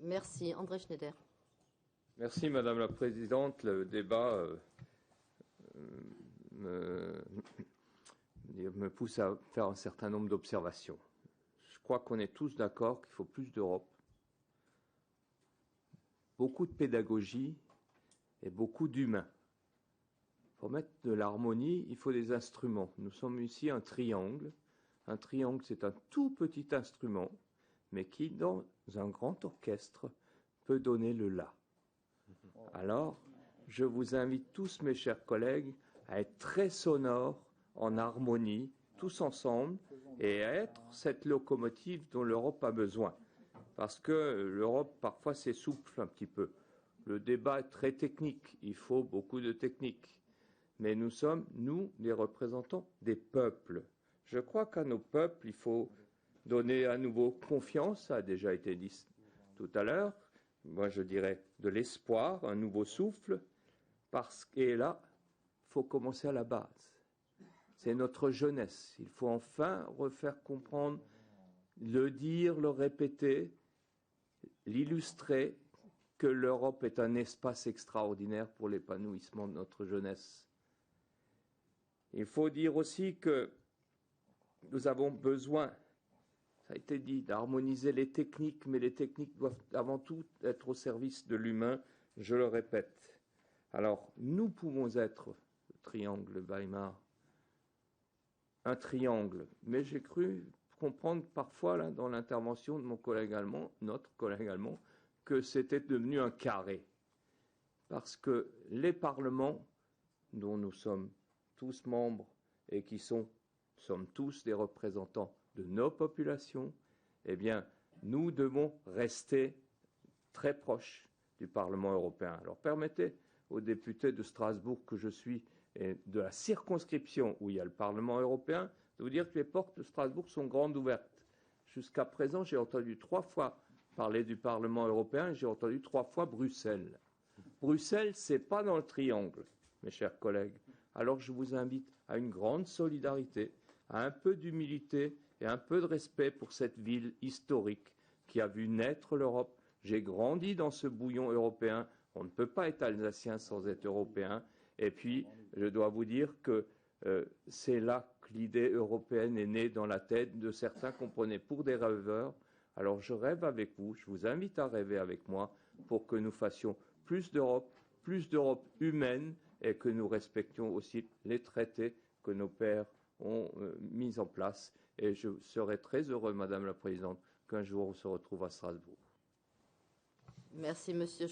Merci. André Schneider. Merci Madame la Présidente. Le débat me pousse à faire un certain nombre d'observations. Je crois qu'on est tous d'accord qu'il faut plus d'Europe, beaucoup de pédagogie et beaucoup d'humains. Pour mettre de l'harmonie, il faut des instruments. Nous sommes ici un triangle. Un triangle, c'est un tout petit instrument, mais qui, dans un grand orchestre, peut donner le la. Alors, je vous invite tous, mes chers collègues, à être très sonores, en harmonie, tous ensemble, et à être cette locomotive dont l'Europe a besoin. Parce que l'Europe, parfois, s'essouffle un petit peu. Le débat est très technique, il faut beaucoup de technique. Mais nous sommes, nous, les représentants des peuples. Je crois qu'à nos peuples, il faut donner à nouveau confiance, ça a déjà été dit tout à l'heure, moi je dirais de l'espoir, un nouveau souffle, et là, il faut commencer à la base. C'est notre jeunesse. Il faut enfin refaire comprendre, le dire, le répéter, l'illustrer, que l'Europe est un espace extraordinaire pour l'épanouissement de notre jeunesse. Il faut dire aussi que nous avons besoin, ça a été dit, d'harmoniser les techniques, mais les techniques doivent avant tout être au service de l'humain, je le répète. Alors, nous pouvons être le triangle Weimar, un triangle, mais j'ai cru comprendre parfois, là, dans l'intervention de mon collègue allemand, notre collègue allemand, que c'était devenu un carré. Parce que les parlements, dont nous sommes tous membres et qui sommes tous des représentants de nos populations, eh bien, nous devons rester très proches du Parlement européen. Alors permettez aux députés de Strasbourg que je suis et de la circonscription où il y a le Parlement européen de vous dire que les portes de Strasbourg sont grandes ouvertes. Jusqu'à présent, j'ai entendu 3 fois parler du Parlement européen et j'ai entendu 3 fois Bruxelles. Bruxelles, c'est pas dans le triangle, mes chers collègues. Alors je vous invite à une grande solidarité, à un peu d'humilité et un peu de respect pour cette ville historique qui a vu naître l'Europe. J'ai grandi dans ce bouillon européen. On ne peut pas être alsacien sans être européen. Et puis, je dois vous dire que c'est là que l'idée européenne est née dans la tête de certains qu'on prenait pour des rêveurs. Alors je rêve avec vous, je vous invite à rêver avec moi pour que nous fassions plus d'Europe humaine et que nous respections aussi les traités que nos pères ont mis en place. Et je serai très heureux, Madame la Présidente, qu'un jour on se retrouve à Strasbourg. Merci, Monsieur